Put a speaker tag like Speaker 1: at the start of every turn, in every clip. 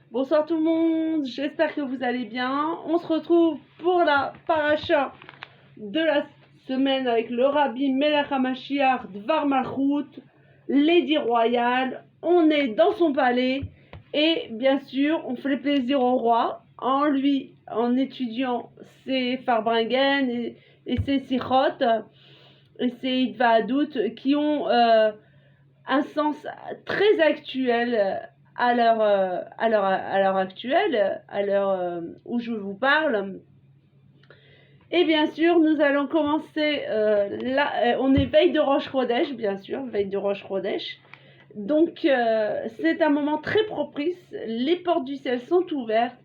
Speaker 1: Bonsoir tout le monde, j'espère que vous allez bien. On se retrouve pour la paracha de la semaine avec le Rabbi Melech HaMashiach Dvar Malchut, Lady Royale. On est dans son palais et bien sûr on fait plaisir au roi en étudiant ses Farbringen et ses Sichot et ses Idvahadout qui ont un sens très actuel à l'heure actuelle, à l'heure où je vous parle. Et bien sûr, nous allons commencer on est veille de Rosh Chodesh, bien sûr, veille de Rosh Chodesh. Donc, c'est un moment très propice, les portes du ciel sont ouvertes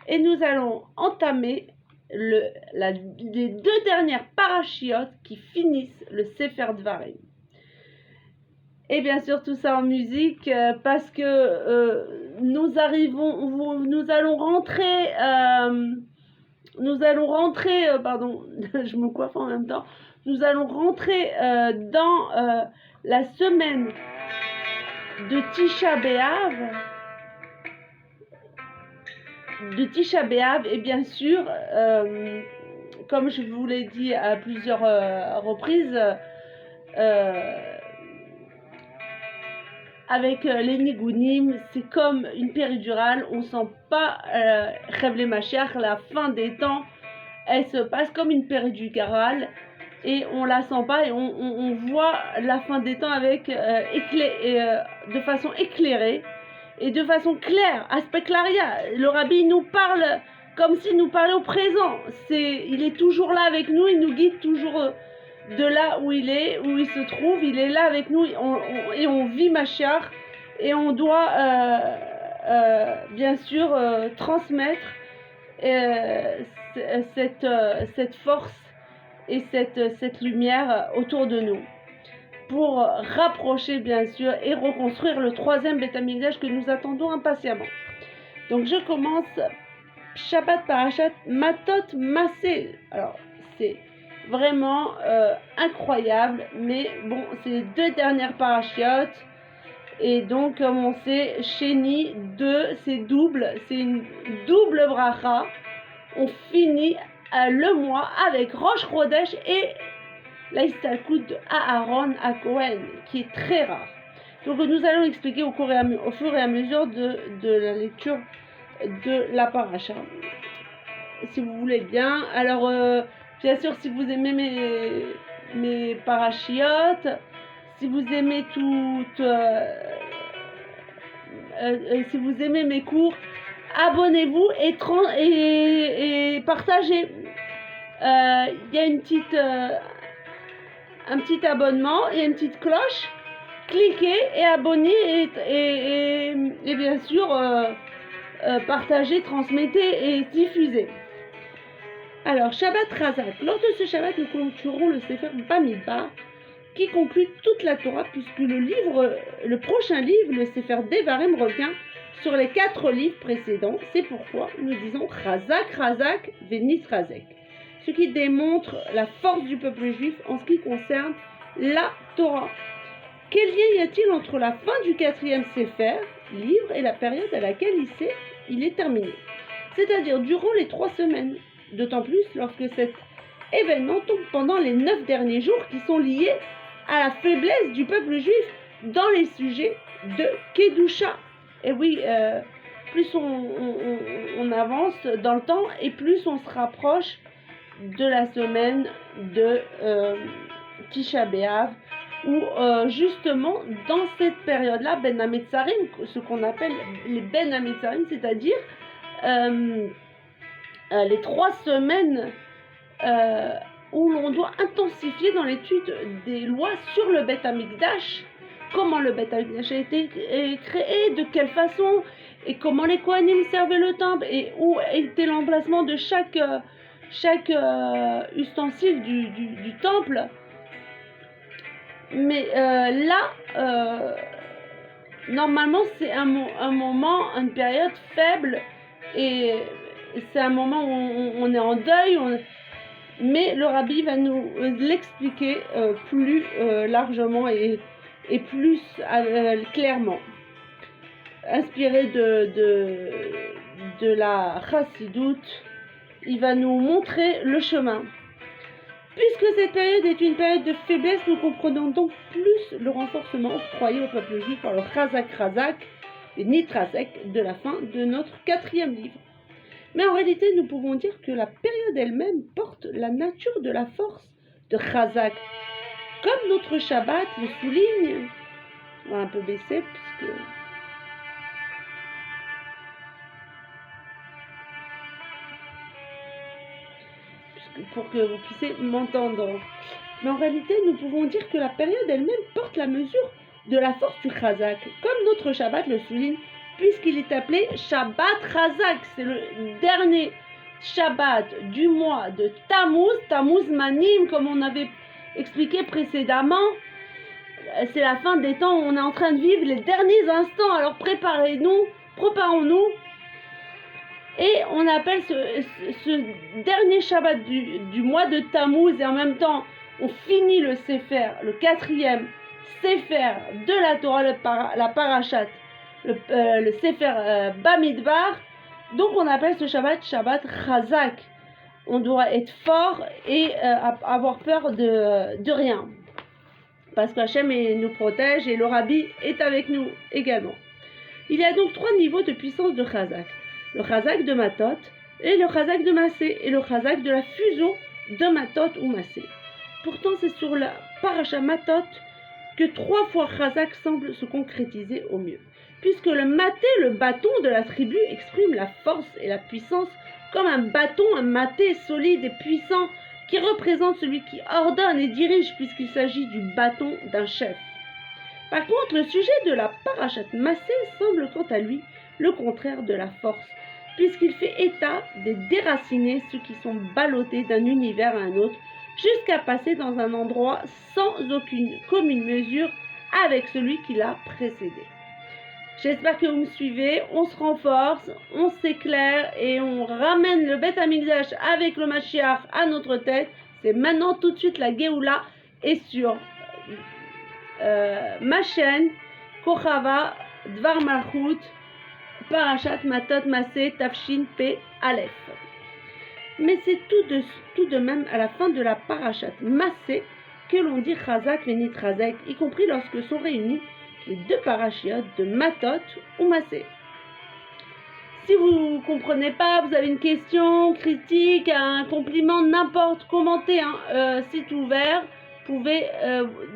Speaker 1: et nous allons entamer les deux dernières parachiotes qui finissent le Sefer Dvarim. Et bien sûr tout ça en musique parce que nous allons rentrer, pardon, je me coiffe en même temps, nous allons rentrer dans la semaine de Tisha B'Av, et bien sûr, comme je vous l'ai dit à plusieurs reprises, avec les nigunim, c'est comme une péridurale, on sent pas Chevle Mashiach, la fin des temps, elle se passe comme une péridurale et on la sent pas et on voit la fin des temps avec de façon éclairée et de façon claire, aspect claria. Le Rabbi nous parle comme s'il nous parlait au présent. Il est toujours là avec nous, il nous guide toujours de là où il se trouve, il est là avec nous et on vit Mashiach et on doit bien sûr transmettre cette force et cette lumière autour de nous pour rapprocher bien sûr et reconstruire le troisième Beth Amikdash que nous attendons impatiemment. Donc je commence Shabbat Parashat Matot Masé. Alors c'est vraiment incroyable, mais bon, c'est les deux dernières parachiotes et donc comme on sait, Sheni 2, c'est double, c'est une double bracha. On finit le mois avec Rosh Chodesh et la Histalkut de Aaron à Cohen, qui est très rare. Donc nous allons expliquer au fur et à mesure de la lecture de la paracha, si vous voulez bien. Alors bien sûr, si vous aimez mes parachiotes, si vous aimez si vous aimez mes cours, abonnez-vous et partagez. Il y a un petit abonnement et une petite cloche. Cliquez et abonnez et bien sûr partagez, transmettez et diffusez. Alors, Shabbat Razak. Lors de ce Shabbat, nous clôturons le Sefer Bamidbar qui conclut toute la Torah puisque le prochain livre, le Sefer Devarim, revient sur les 4 livres précédents. C'est pourquoi nous disons Razak, Razak, Venis Razek. Ce qui démontre la force du peuple juif en ce qui concerne la Torah. Quel lien y a-t-il entre la fin du 4e Sefer, livre, et la période à laquelle il est terminé? C'est-à-dire durant les 3 semaines. D'autant plus lorsque cet événement tombe pendant les 9 derniers jours qui sont liés à la faiblesse du peuple juif dans les sujets de Kedusha. Et oui, plus on avance dans le temps et plus on se rapproche de la semaine de Tisha B'Av, où justement dans cette période-là, Ben Hametzarim, ce qu'on appelle les Ben Hametzarim, c'est-à-dire les 3 semaines où l'on doit intensifier dans l'étude des lois sur le Beth Amikdash, comment le Beth Amikdash a été créé, de quelle façon, et comment les Kohanim servaient le temple, et où était l'emplacement de chaque ustensile du temple. Mais là, normalement, c'est un moment, une période faible, et c'est un moment où on est en deuil, mais le Rabbi va nous l'expliquer plus largement et plus clairement. inspiré de la Chassidoute, il va nous montrer le chemin. Puisque cette période est une période de faiblesse, nous comprenons donc plus le renforcement octroyé au peuple juif par le Chazak et Nitrasek de la fin de notre 4e livre. Mais en réalité, nous pouvons dire que la période elle-même porte la nature de la force de Chazak. Comme notre Shabbat le souligne, on va un peu baisser puisque... pour que vous puissiez m'entendre. Mais en réalité, nous pouvons dire que la période elle-même porte la mesure de la force du Chazak, comme notre Shabbat le souligne, puisqu'il est appelé Shabbat Chazak. C'est le dernier Shabbat du mois de Tammuz, Tammuz Manim, comme on avait expliqué précédemment. C'est la fin des temps où on est en train de vivre les derniers instants. Alors préparons-nous. Et on appelle ce dernier Shabbat du mois de Tammuz, et en même temps, on finit le Sefer, le 4e Sefer de la Torah, la Parashat, le Sefer Bamidbar. Donc on appelle ce Shabbat Chazak. On doit être fort et avoir peur de rien. Parce qu'Hachem nous protège et le Rabbi est avec nous également. Il y a donc 3 niveaux de puissance de Chazak. Le Chazak de Matot, et le Chazak de Massé, et le Chazak de la fusion de Matot ou Massé. Pourtant, c'est sur la Parasha Matot que 3 fois Chazak semble se concrétiser au mieux. Puisque le maté, le bâton de la tribu, exprime la force et la puissance comme un bâton, un maté solide et puissant qui représente celui qui ordonne et dirige puisqu'il s'agit du bâton d'un chef. Par contre, le sujet de la Parashat Massé semble quant à lui le contraire de la force, puisqu'il fait état de déraciner ceux qui sont ballottés d'un univers à un autre, jusqu'à passer dans un endroit sans aucune commune mesure avec celui qui l'a précédé. J'espère que vous me suivez, on se renforce, on s'éclaire et on ramène le Beth Amikdash avec le Mashiach à notre tête. C'est maintenant tout de suite la Géoula et sur ma chaîne Kochava Dvar Malchut Parashat Matot Massé Tafshin P Aleph. Mais c'est tout de même à la fin de la Parashat Massé que l'on dit Chazak et Nitrasek, y compris lorsque sont réunis les 2 parachiotes de Matot ou Massé. Si vous ne comprenez pas, vous avez une question, critique, un compliment, n'importe, commentez, site ouvert, vous pouvez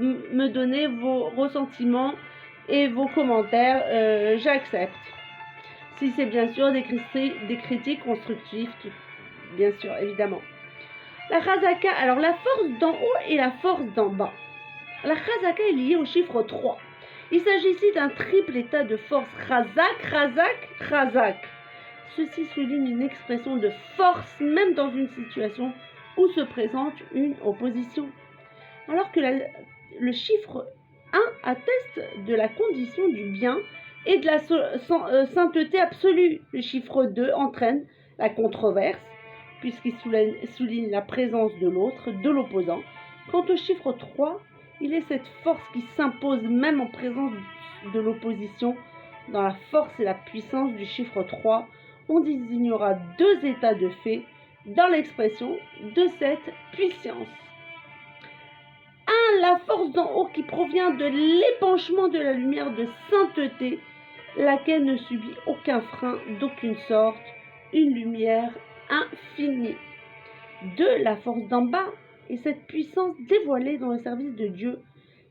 Speaker 1: me donner vos ressentiments et vos commentaires, j'accepte. Si c'est bien sûr des critiques constructives, bien sûr, évidemment. La Chazaka, alors la force d'en haut et la force d'en bas. La Chazaka est liée au chiffre 3. Il s'agit ici d'un triple état de force Chazak. Ceci souligne une expression de force même dans une situation où se présente une opposition. Alors que le chiffre 1 atteste de la condition du bien et de la sainteté absolue. Le chiffre 2 entraîne la controverse, puisqu'il souligne la présence de l'autre, de l'opposant. Quant au chiffre 3, il est cette force qui s'impose même en présence de l'opposition. Dans la force et la puissance du chiffre 3, on désignera 2 états de fait dans l'expression de cette puissance. 1. La force d'en haut qui provient de l'épanchement de la lumière de sainteté, laquelle ne subit aucun frein d'aucune sorte, une lumière infinie. 2. La force d'en bas est cette puissance dévoilée dans le service de Dieu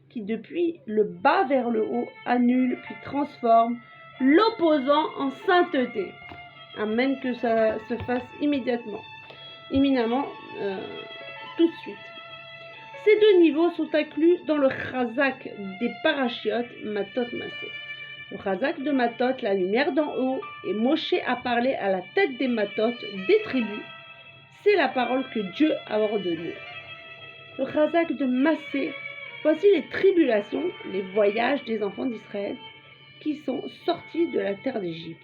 Speaker 1: qui, depuis le bas vers le haut, annule puis transforme l'opposant en sainteté. Amen, que ça se fasse imminemment, tout de suite. Ces 2 niveaux sont inclus dans le Chazak des parachiotes Matot Massé. Le Chazak de Matot, la lumière d'en haut, et Moshe a parlé à la tête des Matot, des tribus. C'est la parole que Dieu a ordonnée. Le Chazak de Massé, voici les tribulations, les voyages des enfants d'Israël qui sont sortis de la terre d'Égypte.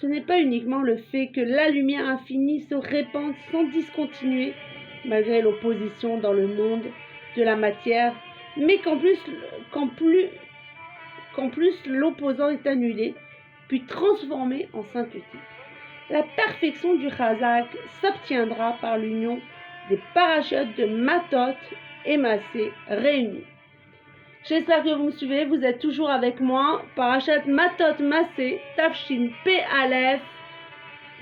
Speaker 1: Ce n'est pas uniquement le fait que la lumière infinie se répande sans discontinuer, malgré l'opposition dans le monde de la matière, mais qu'en plus l'opposant est annulé puis transformée en sainteté. La perfection du Chazak s'obtiendra par l'union des parachutes de Matot et Massé réunis. J'espère que vous me suivez, vous êtes toujours avec moi. Parachat Matot Massé, Tafshin P Aleph.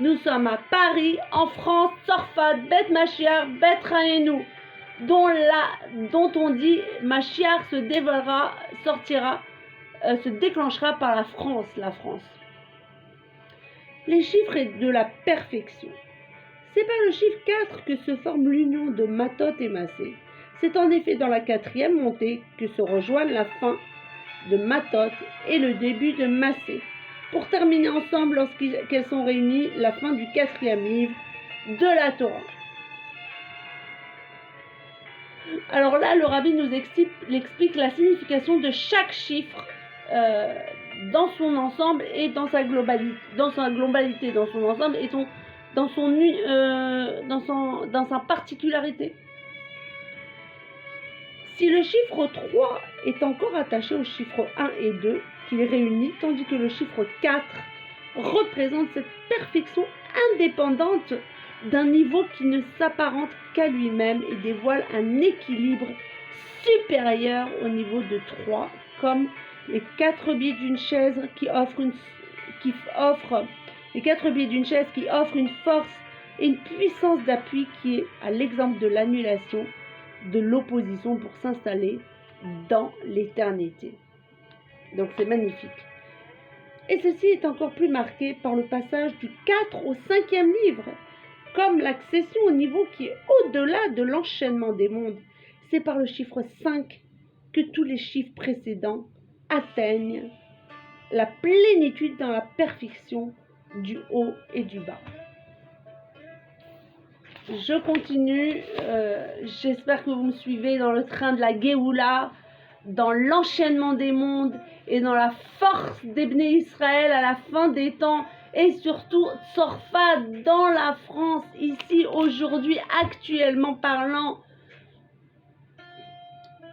Speaker 1: Nous sommes à Paris, en France, Sorfat, Bet Mashiach, Bet Raenu, dont on dit Mashiach se dévoilera, sortira, se déclenchera par la France. Les chiffres de la perfection. C'est par le chiffre 4 que se forme l'union de Matot et Massé. C'est en effet dans la 4e montée que se rejoignent la fin de Matot et le début de Massé, pour terminer ensemble lorsqu'elles sont réunies la fin du 4e livre de la Torah. Alors là, le Rabbi nous explique la signification de chaque chiffre dans son ensemble et dans sa globalité, dans son ensemble et dans sa particularité. Si le chiffre 3 est encore attaché au chiffre 1 et 2, qu'il réunit, tandis que le chiffre 4 représente cette perfection indépendante d'un niveau qui ne s'apparente qu'à lui-même et dévoile un équilibre supérieur au niveau de 3, comme les 4 biais d'une chaise qui offrent une force et une puissance d'appui qui est à l'exemple de l'annulation de l'opposition pour s'installer dans l'éternité. Donc c'est magnifique. Et ceci est encore plus marqué par le passage du 4 au 5e livre, comme l'accession au niveau qui est au-delà de l'enchaînement des mondes. C'est par le chiffre 5 que tous les chiffres précédents atteignent la plénitude dans la perfection du haut et du bas. Je continue, j'espère que vous me suivez dans le train de la Géoula, dans l'enchaînement des mondes et dans la force d'Ebné Israël à la fin des temps et surtout Sorfat dans la France, ici aujourd'hui, actuellement parlant,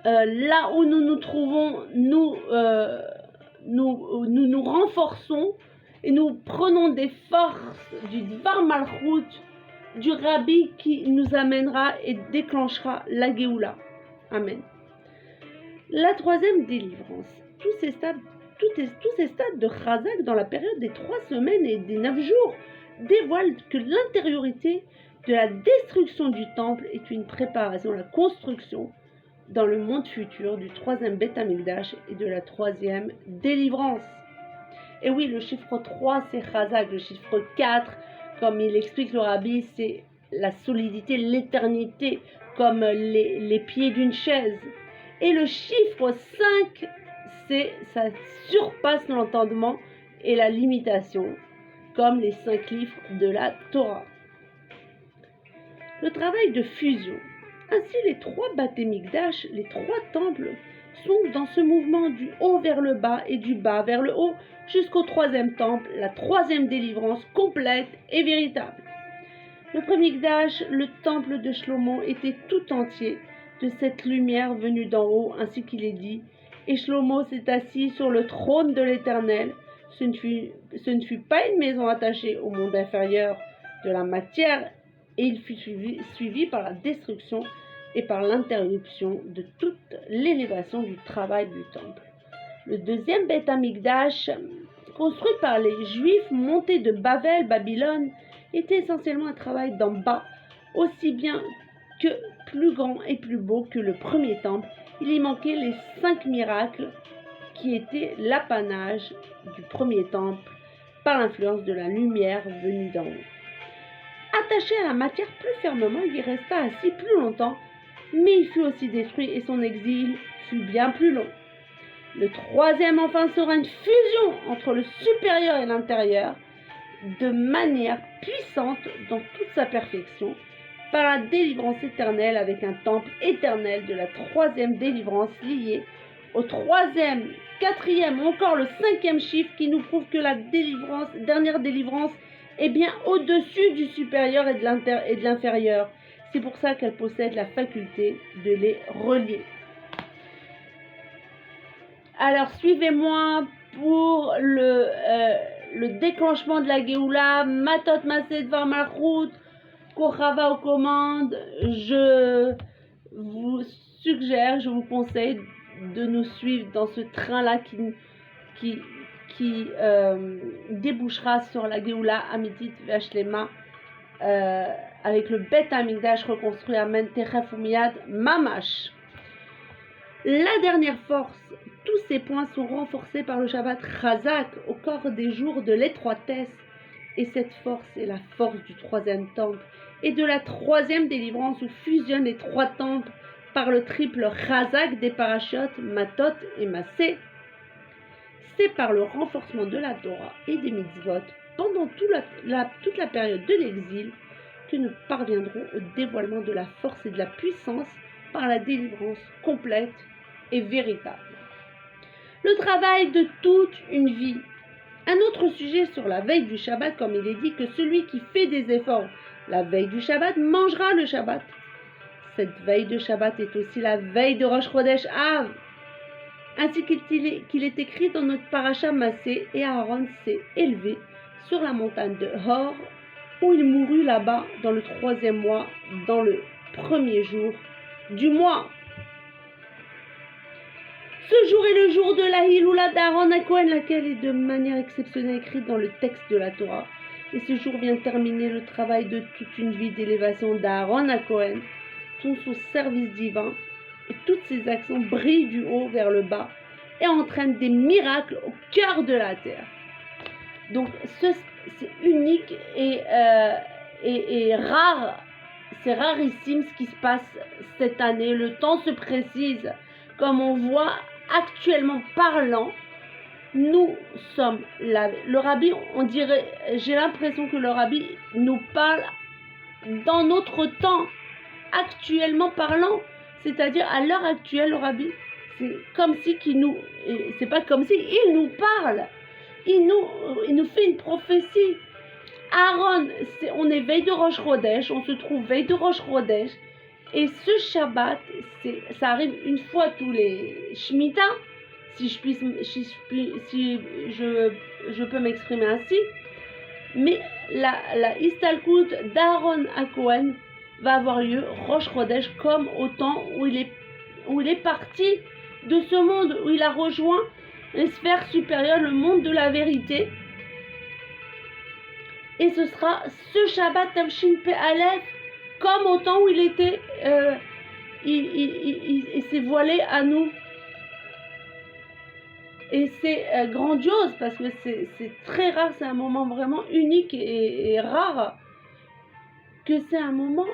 Speaker 1: là où nous nous trouvons, nous renforçons et nous prenons des forces du Dvar Malchut, du Rabbi qui nous amènera et déclenchera la Géoula. Amen. La 3e délivrance. Tous ces stades de Chazak dans la période des 3 semaines et des 9 jours dévoilent que l'intériorité de la destruction du temple est une préparation à la construction dans le monde futur du 3e Beth Amikdash et de la 3e délivrance. Et oui, le chiffre 3 c'est Chazak, le chiffre 4 comme il explique le Rabbi, c'est la solidité, l'éternité, comme les pieds d'une chaise. Et le chiffre 5, ça surpasse l'entendement et la limitation, comme les 5 livres de la Torah. Le travail de fusion. Ainsi, les 3 Beth Amikdash, les 3 temples, sont dans ce mouvement du haut vers le bas et du bas vers le haut, jusqu'au 3e temple, la 3e délivrance complète et véritable. Le premier Mikdash, le temple de Shlomo, était tout entier de cette lumière venue d'en haut, ainsi qu'il est dit. Et Shlomo s'est assis sur le trône de l'Éternel. Ce ne fut pas une maison attachée au monde inférieur de la matière, et il fut suivi par la destruction et par l'interruption de toute l'élévation du travail du temple. Le 2e Beth Amikdash, construit par les Juifs montés de Babylone, était essentiellement un travail d'en bas, aussi bien que plus grand et plus beau que le premier temple. Il y manquait les 5 miracles qui étaient l'apanage du premier temple par l'influence de la lumière venue d'en haut. Attaché à la matière plus fermement, il y resta assis plus longtemps, mais il fut aussi détruit et son exil fut bien plus long. Le 3e enfin sera une fusion entre le supérieur et l'intérieur de manière puissante dans toute sa perfection par la délivrance éternelle avec un temple éternel de la 3e délivrance liée au 3e, 4e ou encore le 5e chiffre qui nous prouve que la dernière délivrance est bien au-dessus du supérieur et de l'inférieur. C'est pour ça qu'elle possède la faculté de les relier. Alors suivez-moi pour le déclenchement de la Géoula, Matot Masé Dvar Malchut, Kochava aux commandes, je vous suggère, je vous conseille de nous suivre dans ce train-là qui débouchera sur la Géoula Amitit Vachlema avec le Bet Amigdash reconstruit Amen Techef Umiyad Mamash. La dernière force, tous ces points sont renforcés par le Shabbat Chazak au corps des jours de l'étroitesse. Et cette force est la force du troisième temple et de la troisième délivrance où fusionnent les trois temples par le triple Chazak des parachutes Matot et Massé. C'est par le renforcement de la Torah et des mitzvot pendant toute la période de l'exil que nous parviendrons au dévoilement de la force et de la puissance par la délivrance complète et véritable. Le travail de toute une vie. Un autre sujet sur la veille du Shabbat, comme il est dit que celui qui fait des efforts la veille du Shabbat mangera le Shabbat. Cette veille de Shabbat est aussi la veille de Rosh Chodesh Av. Ainsi qu'il est écrit dans notre paracha Massé, et Aaron s'est élevé sur la montagne de Hor, où il mourut là-bas dans le 3e mois, dans le 1er jour du mois. Ce jour est le jour de la Hiloula d'Aaron à Cohen, laquelle est de manière exceptionnelle écrite dans le texte de la Torah. Et ce jour vient terminer le travail de toute une vie d'élévation d'Aaron à Cohen, tout son service divin, et toutes ses actions brillent du haut vers le bas et entraînent des miracles au cœur de la terre. Donc c'est unique et rare, c'est rarissime ce qui se passe cette année. Le temps se précise, comme on voit actuellement parlant. Nous sommes là. Le rabbi, on dirait, j'ai l'impression que le rabbi nous parle dans notre temps, actuellement parlant, c'est-à-dire à l'heure actuelle, le rabbi, c'est comme si c'est pas comme si, il nous parle, il nous fait une prophétie. Aaron, on est veille de Rosh Chodesh, on se trouve veille de Rosh Chodesh, et ce Shabbat, ça arrive une fois tous les Shemitah, si je peux m'exprimer ainsi, mais la Istalkut d'Aaron à Cohen va avoir lieu Rosh Chodesh comme au temps où il est parti de ce monde, où il a rejoint les sphères supérieures, le monde de la vérité. Et ce sera ce Shabbat Tavshin Pe Aleph, comme au temps où il était, il s'est voilé à nous. Et c'est grandiose parce que c'est très rare, c'est un moment vraiment unique et rare, que c'est un moment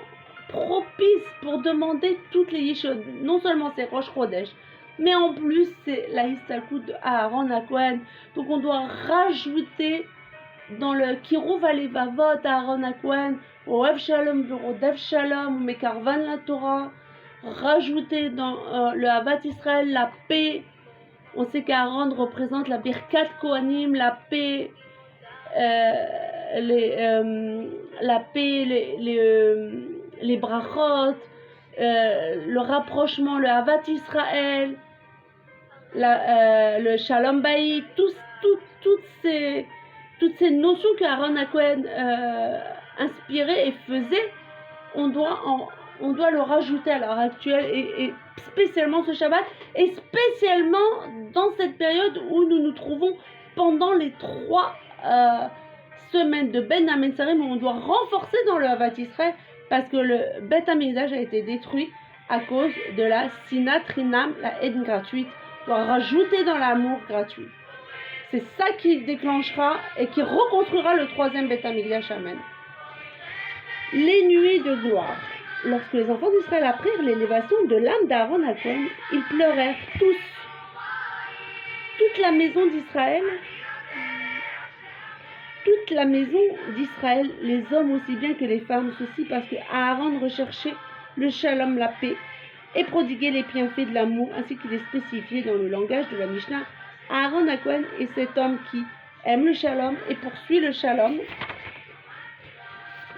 Speaker 1: propice pour demander toutes les yeshod. Non seulement c'est Rosh Chodesh, mais en plus c'est la Histalkut de Aaron à Cohen. Donc on doit rajouter dans le Kiruv Alevavot Aaron à Cohen, au Ev Shalom, au Dev Shalom, au Mekarvan la Torah, rajouter dans le Havat Israël la paix. On sait qu'Aaron représente la Birkat Kohanim, la paix, les brachot, le rapprochement, le Havat Israël, le Shalom Bayit, toutes ces notions qu'Aaron à Cohen inspirait et faisait, on doit le rajouter à l'heure actuelle et spécialement ce Shabbat et spécialement dans cette période où nous nous trouvons pendant les 3 semaines de Ben Hametzarim, où on doit renforcer dans le Havat Israël parce que le Bet Hamikdash a été détruit à cause de la Sinat Rinam, la haine gratuite. On doit rajouter dans l'amour gratuit. C'est ça qui déclenchera et qui reconstruira le 3e Bet Hamikdash. Amen. Les nuées de gloire. Lorsque les enfants d'Israël apprirent l'élévation de l'âme d'Aaron à Cohen, ils pleurèrent tous. Toute la maison d'Israël, les hommes aussi bien que les femmes, ceci parce que Aaron recherchait le shalom, la paix, et prodiguait les bienfaits de l'amour, ainsi qu'il est spécifié dans le langage de la Mishnah. Aaron à Cohen est cet homme qui aime le shalom et poursuit le shalom,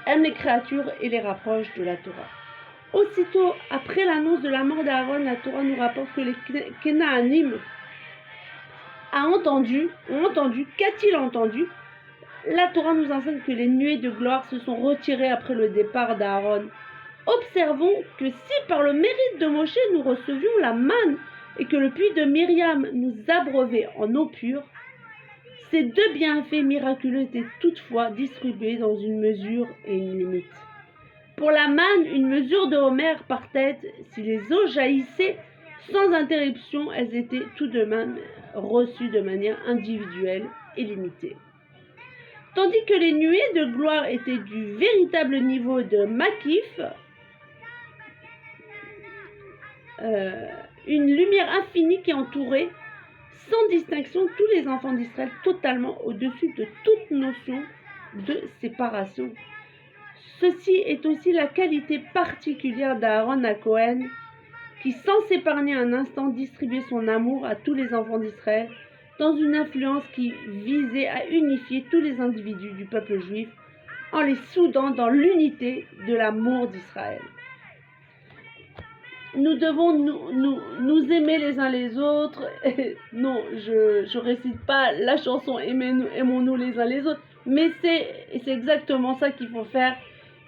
Speaker 1: aime les créatures et les rapproche de la Torah. Aussitôt après l'annonce de la mort d'Aaron, la Torah nous rapporte que les Kenaanim ont entendu. Qu'a-t-il entendu? La Torah nous enseigne que les nuées de gloire se sont retirées après le départ d'Aaron. Observons que si par le mérite de Moshe nous recevions la manne et que le puits de Myriam nous abreuvait en eau pure, ces deux bienfaits miraculeux étaient toutefois distribués dans une mesure et une limite. Pour la manne, une mesure de Homer par tête, si les eaux jaillissaient sans interruption, elles étaient tout de même reçues de manière individuelle et limitée. Tandis que les nuées de gloire étaient du véritable niveau de Makif, une lumière infinie qui entourait sans distinction tous les enfants d'Israël, totalement au-dessus de toute notion de séparation. Ceci est aussi la qualité particulière d'Aaron à Cohen, qui sans s'épargner un instant distribuait son amour à tous les enfants d'Israël, dans une influence qui visait à unifier tous les individus du peuple juif en les soudant dans l'unité de l'amour d'Israël. Nous devons nous aimer les uns les autres. Non, je récite pas la chanson Aimons-nous les uns les autres, mais c'est exactement ça qu'il faut faire.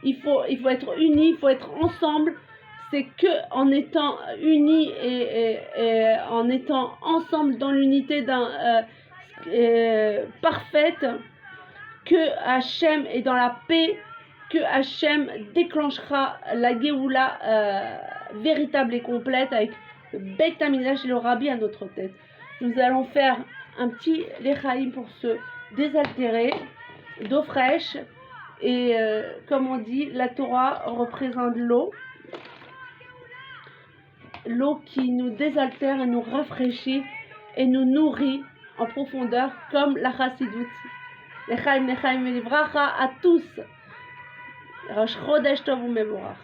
Speaker 1: Il faut être unis, il faut être ensemble. C'est que en étant unis et en étant ensemble dans l'unité parfaite, que Hachem est dans la paix, que Hachem déclenchera la Géoula véritable et complète avec le Beit Hamikdash et le Rabbi à notre tête. Nous allons faire un petit Lechaim pour se désaltérer d'eau fraîche et comme on dit, la Torah représente l'eau qui nous désaltère et nous rafraîchit et nous nourrit en profondeur comme la Chassidut. Lechaim, Lechaim et Livracha à tous. Rosh Chodesh Tov u'Mevorach.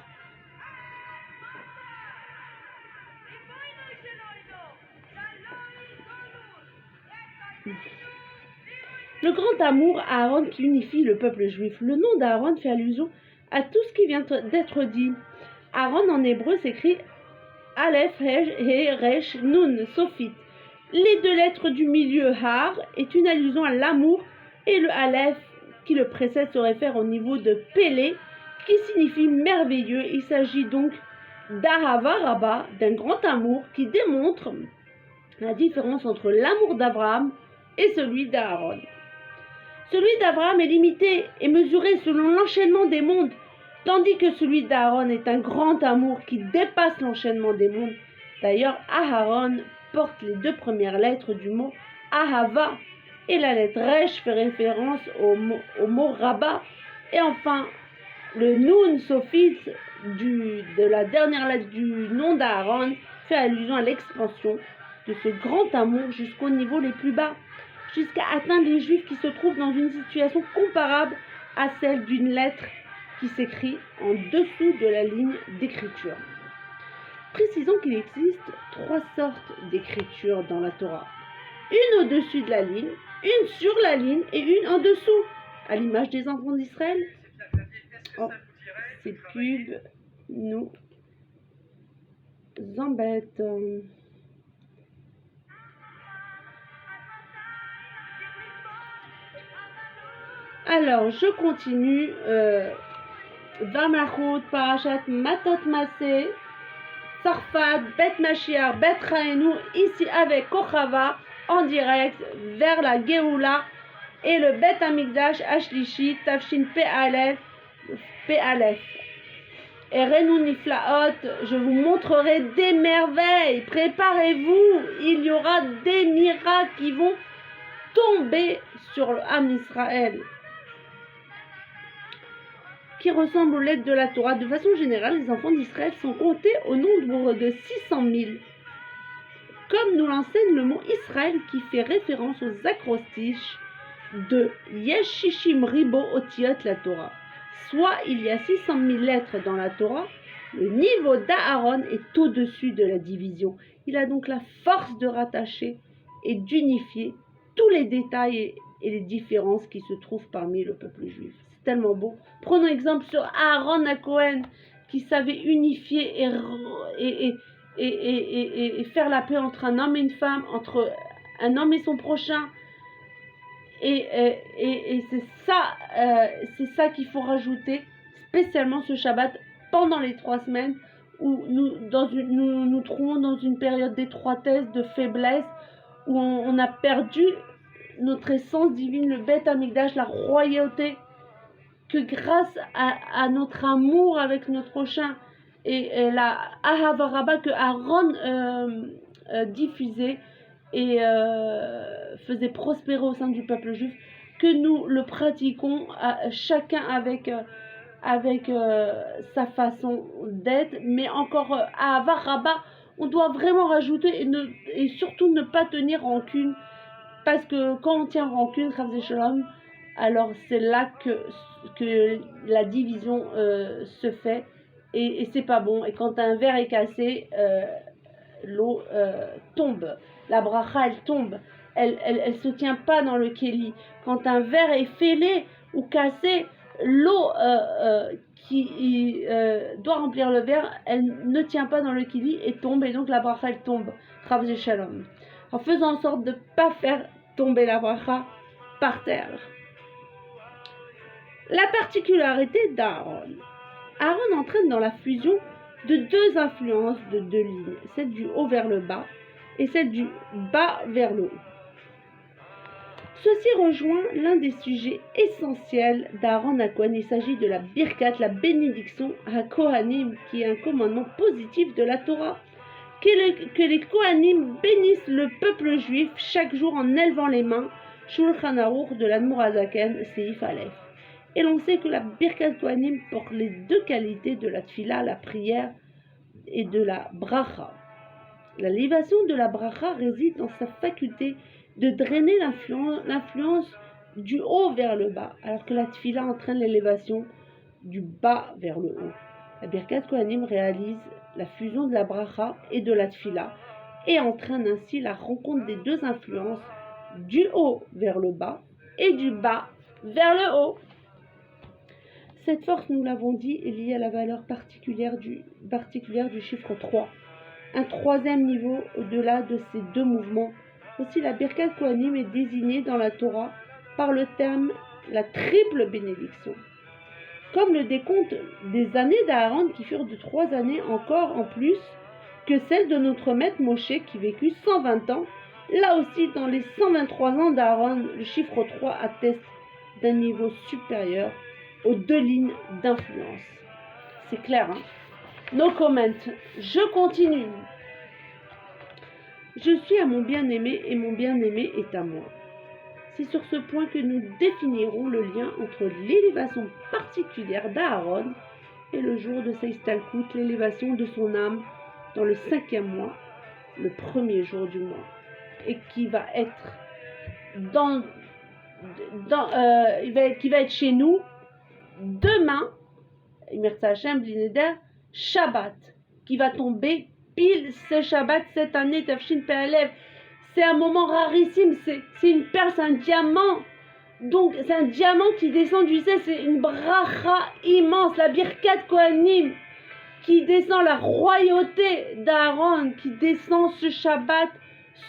Speaker 1: Le grand amour à Aaron qui unifie le peuple juif. Le nom d'Aaron fait allusion à tout ce qui vient d'être dit. Aaron en hébreu s'écrit Aleph, He, Resh, Nun, Sophit. Les deux lettres du milieu Har est une allusion à l'amour et le Aleph qui le précède se réfère au niveau de Pélé qui signifie merveilleux. Il s'agit donc d'Ahava Rabba, d'un grand amour qui démontre la différence entre l'amour d'Abraham et celui d'Aaron. Celui d'Abraham est limité et mesuré selon l'enchaînement des mondes, tandis que celui d'Aaron est un grand amour qui dépasse l'enchaînement des mondes. D'ailleurs, Aharon porte les deux premières lettres du mot Ahava, et la lettre Resh fait référence au mot Rabba. Et enfin, le Nun Sophit de la dernière lettre du nom d'Aaron fait allusion à l'expansion de ce grand amour jusqu'au niveau les plus bas, jusqu'à atteindre les Juifs qui se trouvent dans une situation comparable à celle d'une lettre qui s'écrit en dessous de la ligne d'écriture. Précisons qu'il existe 3 sortes d'écriture dans la Torah. Une au-dessus de la ligne, une sur la ligne et une en dessous, à l'image des enfants d'Israël. Oh, ces pubs nous embêtent. Alors, je continue. Vamachut, Parashat Matot Masé, Sarfat, Bet Mashiach, Bet Raenu, ici avec Kochava, en direct vers la Géoula et le Bet Hamikdash Ashlishi, Tafshin Pe'alef. Et Renou Niflaot, je vous montrerai des merveilles. Préparez-vous, il y aura des miracles qui vont tomber sur le Ham Israël, qui ressemblent aux lettres de la Torah. De façon générale, les enfants d'Israël sont comptés au nombre de 600 000. Comme nous l'enseigne le mot Israël qui fait référence aux acrostiches de Yeshishim Ribo Otiot la Torah. Soit il y a 600 000 lettres dans la Torah, le niveau d'Aaron est au-dessus de la division. Il a donc la force de rattacher et d'unifier tous les détails et les différences qui se trouvent parmi le peuple juif. C'est tellement beau. Prenons exemple sur Aaron à Cohen qui savait unifier et faire la paix entre un homme et une femme, entre un homme et son prochain. Et c'est ça qu'il faut rajouter, spécialement ce Shabbat, pendant les 3 semaines, où nous trouvons dans une période d'étroitesse, de faiblesse, où on a perdu notre essence divine, le Beth Amikdash, la royauté, que grâce à notre amour avec notre prochain et la Ahava Rabba que Aaron diffusait et faisait prospérer au sein du peuple juif, que nous le pratiquons chacun avec sa façon d'être, mais encore Ahava Rabba, on doit vraiment rajouter et surtout ne pas tenir rancune, parce que quand on tient rancune, Chas Shalom, alors c'est là que la division se fait et c'est pas bon. Et quand un verre est cassé, l'eau tombe, la bracha elle tombe, elle se tient pas dans le kéli. Quand un verre est fêlé ou cassé, l'eau qui doit remplir le verre, elle ne tient pas dans le kéli et tombe, et donc la bracha elle tombe. Chas Shalom. En faisant en sorte de ne pas faire tomber la bracha par terre. La particularité d'Aaron. Aaron entraîne dans la fusion de 2 influences de 2 lignes, celle du haut vers le bas et celle du bas vers le haut. Ceci rejoint l'un des sujets essentiels d'Aaron à Kohen. Il s'agit de la Birkat, la bénédiction à Kohanim, qui est un commandement positif de la Torah. Que les Kohanim bénissent le peuple juif chaque jour en élevant les mains, Shulchan Aruch de l'Admour Hazaken, Seif Aleph. Et l'on sait que la Birkat Kohanim porte les 2 qualités de la Tfila, la prière, et de la Bracha. La lévation de la Bracha réside dans sa faculté de drainer l'influence du haut vers le bas, alors que la Tfila entraîne l'élévation du bas vers le haut. La Birkat Kohanim réalise la fusion de la Bracha et de la Tfila et entraîne ainsi la rencontre des 2 influences, du haut vers le bas et du bas vers le haut. Cette force, nous l'avons dit, est liée à la valeur particulière du chiffre 3. Un 3e niveau au-delà de ces 2 mouvements. Aussi, la Birkat Kohanim est désignée dans la Torah par le terme la triple bénédiction. Comme le décompte des années d'Aaron qui furent de 3 années encore en plus que celle de notre maître Moshe qui vécut 120 ans, là aussi dans les 123 ans d'Aaron, le chiffre 3 atteste d'un niveau supérieur aux 2 lignes d'influence. C'est clair, hein? No comment. Je continue. Je suis à mon bien-aimé et mon bien-aimé est à moi. C'est sur ce point que nous définirons le lien entre l'élévation particulière d'Aaron et le jour de sa Istalkut, l'élévation de son âme dans le 5e mois, le 1er jour du mois, et qui va être qui va être chez nous demain, Shabbat, qui va tomber pile ce Shabbat cette année, Tafshin Pe'alev. C'est un moment rarissime, c'est une perle, c'est un diamant. Donc c'est un diamant qui descend du ciel, c'est une bracha immense, la Birkat Kohanim, qui descend, la royauté d'Aaron, qui descend ce Shabbat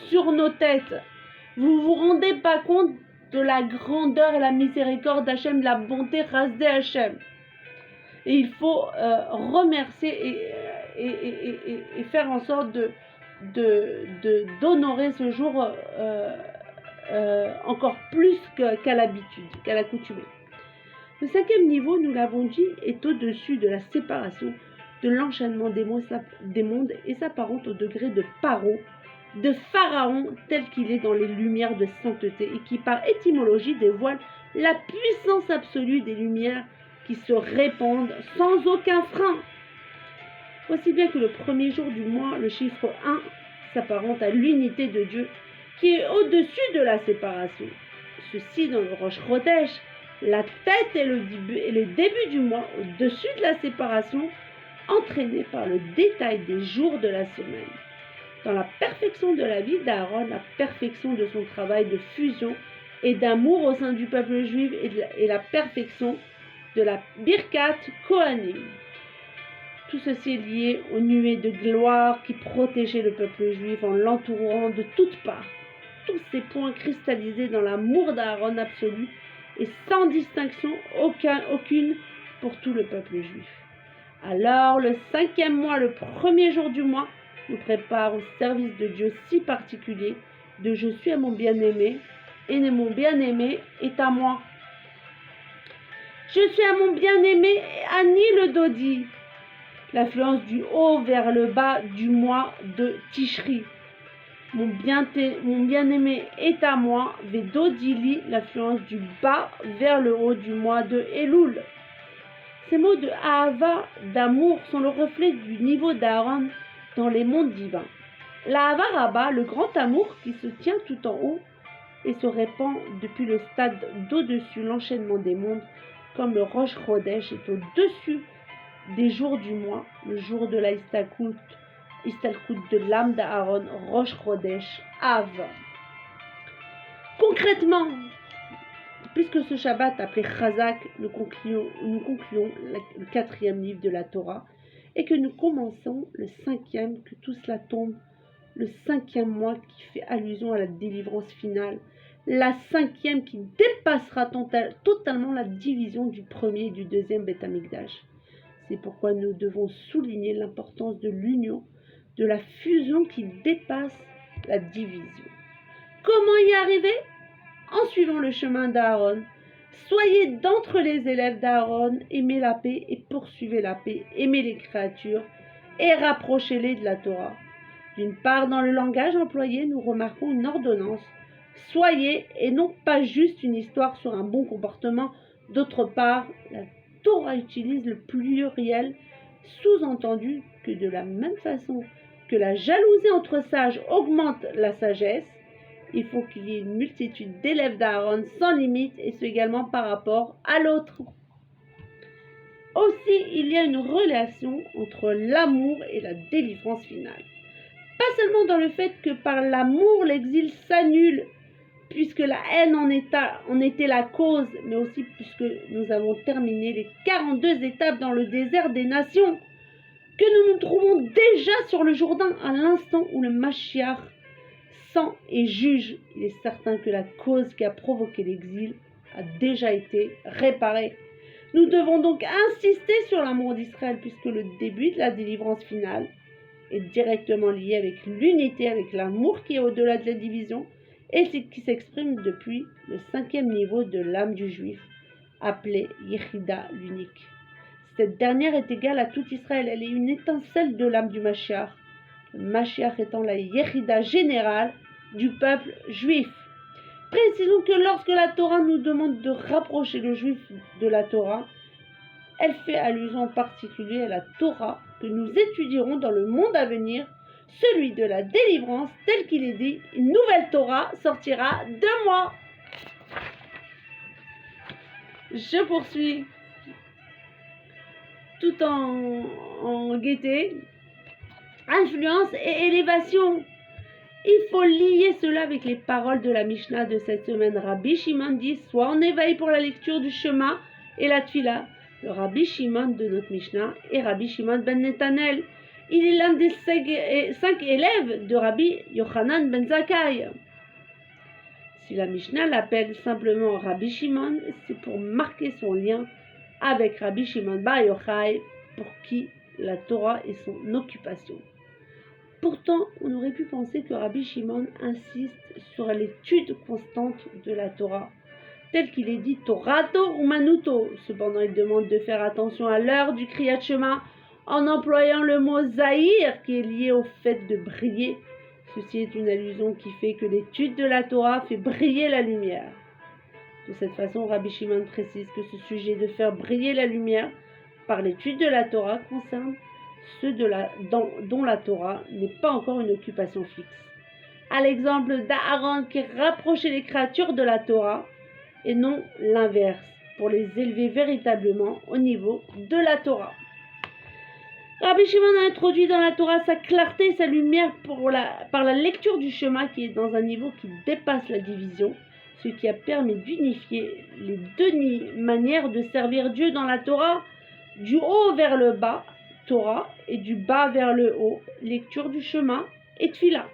Speaker 1: sur nos têtes. Vous vous rendez pas compte de la grandeur et la miséricorde d'Hachem, de la bonté Rasdé Hachem. Et il faut remercier et faire en sorte d'honorer ce jour encore plus qu'à l'habitude, qu'à l'accoutumée. Le 5e niveau, nous l'avons dit, est au-dessus de la séparation, de l'enchaînement des mondes et s'apparente au degré de paro, de pharaon tel qu'il est dans les lumières de sainteté et qui par étymologie dévoile la puissance absolue des lumières qui se répandent sans aucun frein. Aussi bien que le 1er jour du mois, le chiffre 1 s'apparente à l'unité de Dieu qui est au-dessus de la séparation. Ceci dans le Rosh Chodesh, la tête est le début du mois au-dessus de la séparation, entraîné par le détail des jours de la semaine. Dans la perfection de la vie d'Aaron, la perfection de son travail de fusion et d'amour au sein du peuple juif et la perfection de la Birkat Kohanim. Tout ceci est lié aux nuées de gloire qui protégeaient le peuple juif en l'entourant de toutes parts. tous ces points cristallisés dans l'amour d'Aaron absolu et sans distinction aucune pour tout le peuple juif. Alors, le 5e mois, le 1er jour du mois, nous prépare au service de Dieu si particulier de je suis à mon bien-aimé et mon bien-aimé est à moi. Je suis à mon bien-aimé Ani le Dodi. L'influence du haut vers le bas du mois de Tishri. Mon bien-aimé est à moi, Vedodili, l'influence du bas vers le haut du mois de Elul. Ces mots de Ahava, d'amour, sont le reflet du niveau d'Aaron dans les mondes divins. L'Ahava Rabba, le grand amour qui se tient tout en haut et se répand depuis le stade d'au-dessus l'enchaînement des mondes, comme le Rosh Chodesh est au-dessus des jours du mois, le jour de la Istalkut de l'âme d'Aaron, Rosh Chodesh, Av. Concrètement, puisque ce Shabbat appelé Chazak, nous concluons le 4e livre de la Torah et que nous commençons le 5e, que tout cela tombe, le 5e mois qui fait allusion à la délivrance finale, la 5e qui dépassera totalement la division du 1er et du 2e Beth Amikdash. C'est pourquoi nous devons souligner l'importance de l'union, de la fusion qui dépasse la division. Comment y arriver? En suivant le chemin d'Aaron. Soyez d'entre les élèves d'Aaron, aimez la paix et poursuivez la paix, aimez les créatures et rapprochez-les de la Torah. D'une part, dans le langage employé, nous remarquons une ordonnance. Soyez, et non pas juste une histoire sur un bon comportement. D'autre part, la Torah utilise le pluriel, sous-entendu que de la même façon que la jalousie entre sages augmente la sagesse, il faut qu'il y ait une multitude d'élèves d'Aaron sans limite, et ce également par rapport à l'autre. Aussi, il y a une relation entre l'amour et la délivrance finale. Pas seulement dans le fait que par l'amour l'exil s'annule, puisque la haine en était la cause, mais aussi puisque nous avons terminé les 42 étapes dans le désert des nations, que nous nous trouvons déjà sur le Jourdain à l'instant où le Mashiach sent et juge. Il est certain que la cause qui a provoqué l'exil a déjà été réparée. Nous devons donc insister sur l'amour d'Israël, puisque le début de la délivrance finale est directement lié avec l'unité, avec l'amour qui est au-delà de la division, et qui s'exprime depuis le 5e niveau de l'âme du juif, appelé Yechida, l'unique. Cette dernière est égale à tout Israël, elle est une étincelle de l'âme du Mashiach, le Mashiach étant la Yechida générale du peuple juif. Précisons que lorsque la Torah nous demande de rapprocher le juif de la Torah, elle fait allusion en particulier à la Torah que nous étudierons dans le monde à venir, celui de la délivrance, tel qu'il est dit, une nouvelle Torah sortira de moi. Je poursuis tout en gaieté. Influence et élévation. Il faut lier cela avec les paroles de la Mishnah de cette semaine. Rabbi Shimon dit, soit en éveil pour la lecture du Shema et la Tfila. Le Rabbi Shimon de notre Mishnah est Rabbi Shimon ben Netanel. Il est l'un des 5 élèves de Rabbi Yochanan ben Zakkai. Si la Mishnah l'appelle simplement Rabbi Shimon, c'est pour marquer son lien avec Rabbi Shimon bar Yochai, pour qui la Torah est son occupation. Pourtant, on aurait pu penser que Rabbi Shimon insiste sur l'étude constante de la Torah, tel qu'il est dit Torato ou Manuto. Cependant, il demande de faire attention à l'heure du Kriyat Shema en employant le mot Zahir qui est lié au fait de briller. Ceci est une allusion qui fait que l'étude de la Torah fait briller la lumière. De cette façon, Rabbi Shimon précise que ce sujet de faire briller la lumière par l'étude de la Torah concerne ceux dont la Torah n'est pas encore une occupation fixe. À l'exemple d'Aaron qui rapprochait les créatures de la Torah et non l'inverse, pour les élever véritablement au niveau de la Torah. Rabbi Shimon a introduit dans la Torah sa clarté et sa lumière par la lecture du Shema qui est dans un niveau qui dépasse la division, ce qui a permis d'unifier les deux manières de servir Dieu dans la Torah, du haut vers le bas, Torah, et du bas vers le haut, lecture du Shema et Tfila.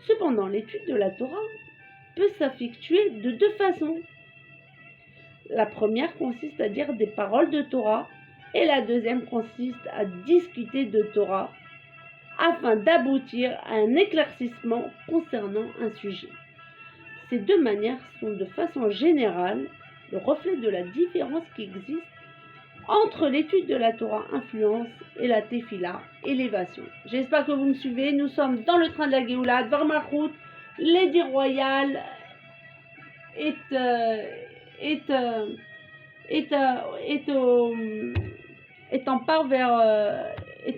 Speaker 1: Cependant, l'étude de la Torah peut s'effectuer de deux façons. La première consiste à dire des paroles de Torah et la deuxième consiste à discuter de Torah afin d'aboutir à un éclaircissement concernant un sujet. Ces deux manières sont de façon générale le reflet de la différence qui existe entre l'étude de la Torah influence et la Tefila, élévation. J'espère que vous me suivez. Nous sommes dans le train de la Géoula, Dvar Malchut, l'édit royal est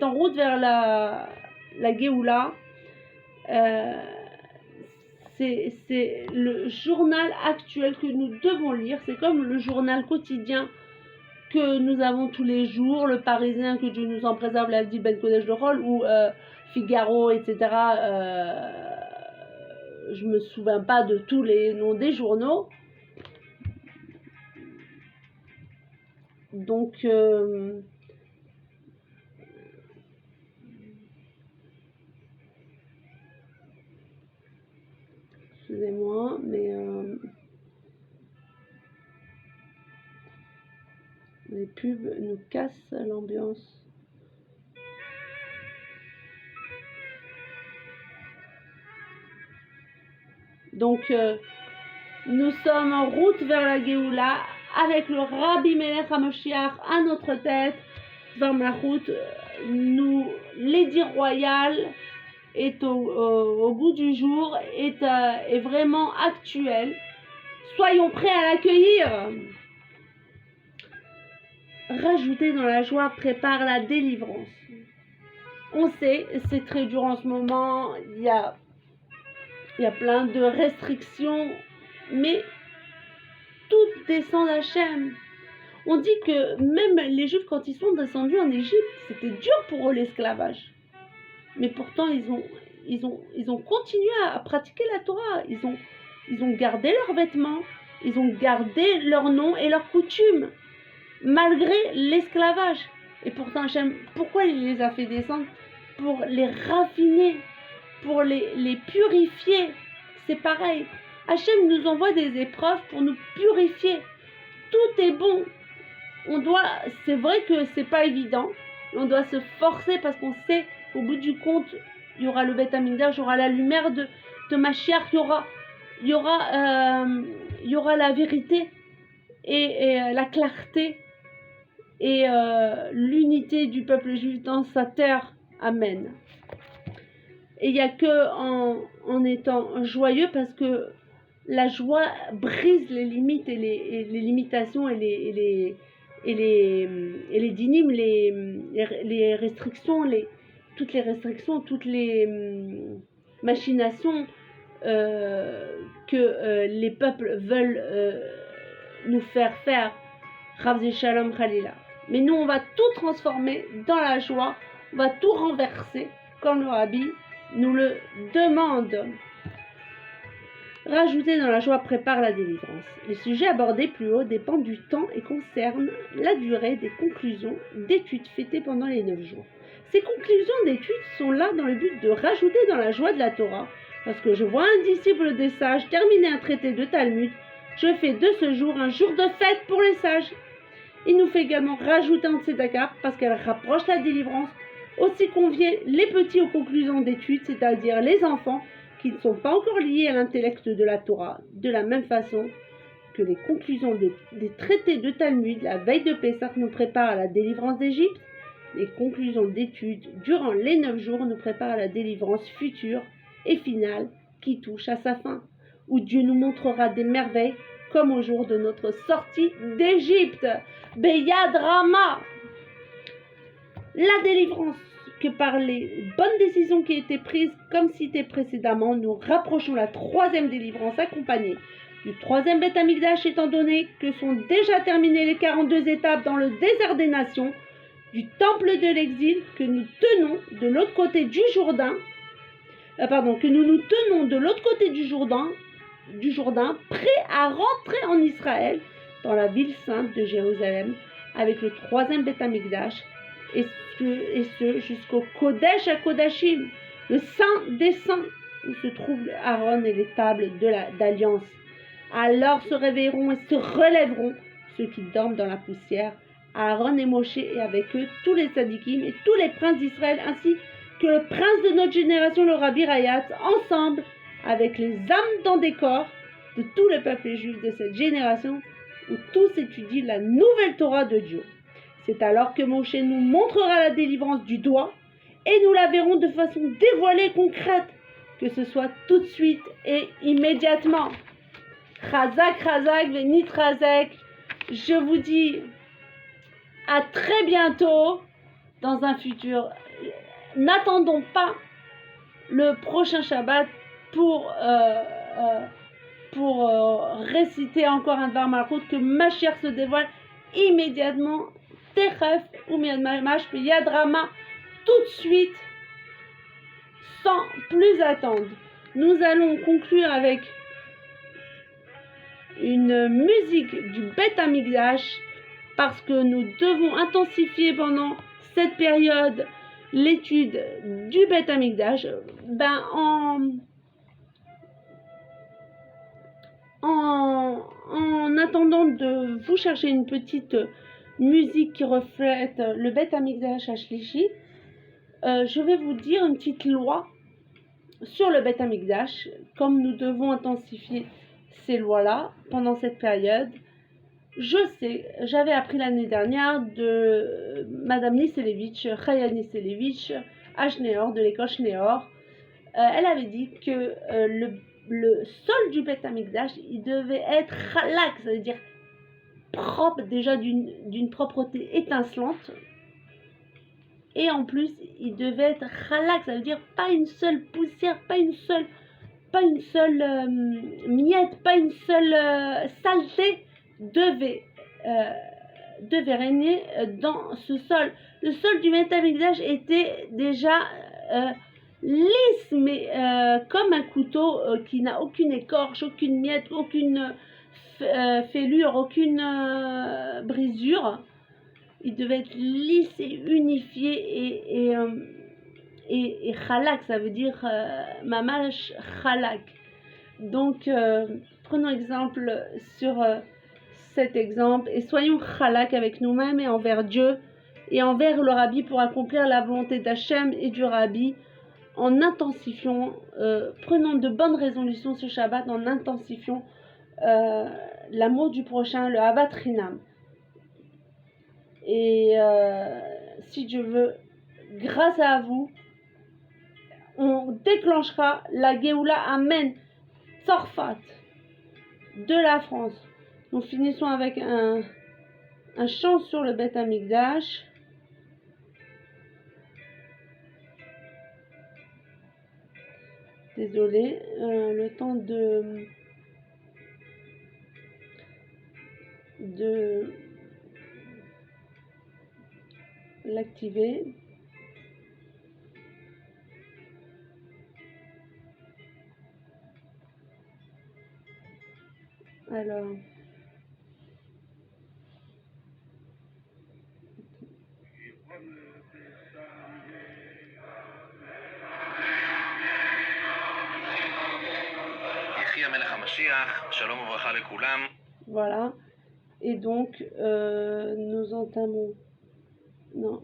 Speaker 1: en route vers la Géoula. C'est le journal actuel que nous devons lire. C'est comme le journal quotidien que nous avons tous les jours, le Parisien, que Dieu nous en préserve, l'Avdi Ben Kodesh de Rôle, ou Figaro, etc. Je me souviens pas de tous les noms des journaux. Donc, excusez-moi, mais les pubs nous cassent l'ambiance. Donc, nous sommes en route vers la Géoula avec le Rabbi Melech HaMashiach à notre tête. Vers la route, l'édit royal est au bout du jour, est vraiment actuel. Soyons prêts à l'accueillir. Rajouter dans la joie prépare la délivrance. On sait, c'est très dur en ce moment, il y a plein de restrictions, mais tout descend d'Hachem. On dit que même les Juifs, quand ils sont descendus en Égypte, c'était dur pour eux l'esclavage. Mais pourtant, ils ont continué à pratiquer la Torah. Ils ont gardé leurs vêtements, ils ont gardé leurs noms et leurs coutumes, malgré l'esclavage. Et pourtant, Hachem, pourquoi il les a fait descendre? Pour les raffiner, pour les purifier. C'est pareil. Hachem nous envoie des épreuves pour nous purifier. Tout est bon. C'est vrai que c'est pas évident. On doit se forcer parce qu'on sait qu'au bout du compte, il y aura le Beth Amikdash, il y aura la lumière de Mashiach, il y aura la vérité et la clarté et l'unité du peuple juif dans sa terre. Amen. Et il n'y a que en étant joyeux, parce que la joie brise les limites et les limitations et les dynimes, les restrictions, toutes les machinations que les peuples veulent nous faire faire. Rav Shalom Khalila. Mais nous, on va tout transformer dans la joie, on va tout renverser, comme le Rabbi nous le demande. Rajouter dans la joie prépare la délivrance. Les sujets abordés plus haut dépendent du temps et concernent la durée des conclusions d'études fêtées pendant les 9 jours. Ces conclusions d'études sont là dans le but de rajouter dans la joie de la Torah. Lorsque je vois un disciple des sages terminer un traité de Talmud, je fais de ce jour un jour de fête pour les sages. Il nous fait également rajouter un tzedaka parce qu'elle rapproche la délivrance. Aussi convient les petits aux conclusions d'études, c'est-à-dire les enfants qui ne sont pas encore liés à l'intellect de la Torah, de la même façon que les conclusions des traités de Talmud la veille de Pessah nous préparent à la délivrance d'Égypte. Les conclusions d'études durant les 9 jours nous préparent à la délivrance future et finale qui touche à sa fin, où Dieu nous montrera des merveilles comme au jour de notre sortie d'Égypte. Beyad Rama. La délivrance que par les bonnes décisions qui étaient prises, comme cité précédemment, nous rapprochons la troisième délivrance accompagnée du troisième Beth Amikdash, étant donné que sont déjà terminées les 42 étapes dans le désert des nations, du temple de l'exil que nous tenons de l'autre côté du Jourdain, que nous nous tenons de l'autre côté du Jourdain, prêts à rentrer en Israël, dans la ville sainte de Jérusalem, avec le troisième Beth Amikdash, et ce jusqu'au Kodesh à Kodashim, le Saint des Saints, où se trouvent Aaron et les tables d'alliance. Alors se réveilleront et se relèveront ceux qui dorment dans la poussière, Aaron et Moshe, et avec eux tous les sadikim et tous les princes d'Israël, ainsi que le prince de notre génération, le Rabbi Rayat, ensemble avec les âmes dans des corps de tout le peuple juif de cette génération, où tous étudient la nouvelle Torah de Dieu. C'est alors que Moshe nous montrera la délivrance du doigt, et nous la verrons de façon dévoilée et concrète, que ce soit tout de suite et immédiatement. Chazak, Chazak, Venit Chazak. Je vous dis à très bientôt dans un futur. N'attendons pas le prochain Shabbat pour réciter encore un Dvar Malchut, que Mashiach se dévoile immédiatement. Techef ou Miyad Mamash, Yad Rama, tout de suite, sans plus attendre. Nous allons conclure avec une musique du Beth Amikdash, parce que nous devons intensifier pendant cette période l'étude du Beth Amikdash, en attendant de vous chercher une petite musique qui reflète le Beth Amikdash Ashlishi, je vais vous dire une petite loi sur le Beth Amikdash, comme nous devons intensifier ces lois-là pendant cette période. Je sais, j'avais appris l'année dernière de Madame Nisselevitch, Chaya Nisselevitch, à Schneor, de l'école Schneor. Elle avait dit que le sol du Beth Amikdash, il devait être halak, ça veut dire propre, déjà d'une propreté étincelante. Et en plus, il devait être halak, ça veut dire pas une seule poussière, pas une seule miette, pas une seule saleté devait régner dans ce sol. Le sol du Beth Amikdash était déjà lisse, mais comme un couteau qui n'a aucune écorche, aucune miette, aucune fêlure, aucune brisure. Il devait être lisse et unifié et chalak, ça veut dire mamash chalak. Donc prenons exemple sur cet exemple et soyons chalak avec nous-mêmes et envers Dieu et envers le Rabbi pour accomplir la volonté d'Hachem et du Rabbi, en intensifiant, prenons de bonnes résolutions ce Shabbat, en intensifiant l'amour du prochain, le Avat Chinam. Et si Dieu veut, grâce à vous, on déclenchera la Géoula Amen Tzorfat de la France. Nous finissons avec un chant sur le Beth Amikdash. Désolé, le temps de l'activer. Alors, voilà. Et donc, nous entamons. Non.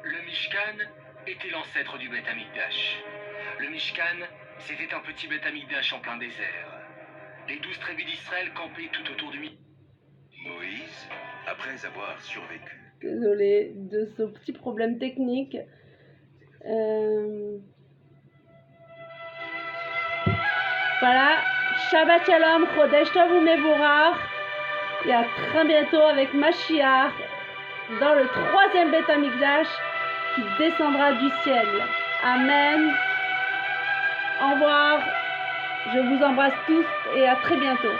Speaker 2: Le Mishkan était l'ancêtre du Beth Amikdash. Le Mishkan, c'était un petit Beth Amikdash en plein désert. Les 12 tribus d'Israël campaient tout autour du Mishkan.
Speaker 3: Moïse, après avoir survécu.
Speaker 1: Désolé de ce petit problème technique. Voilà, Shabbat Shalom, Chodesh Tov Umevorach, et à très bientôt avec Mashiach dans le 3e Beth Amikdash qui descendra du ciel. Amen. Au revoir. Je vous embrasse tous et à très bientôt.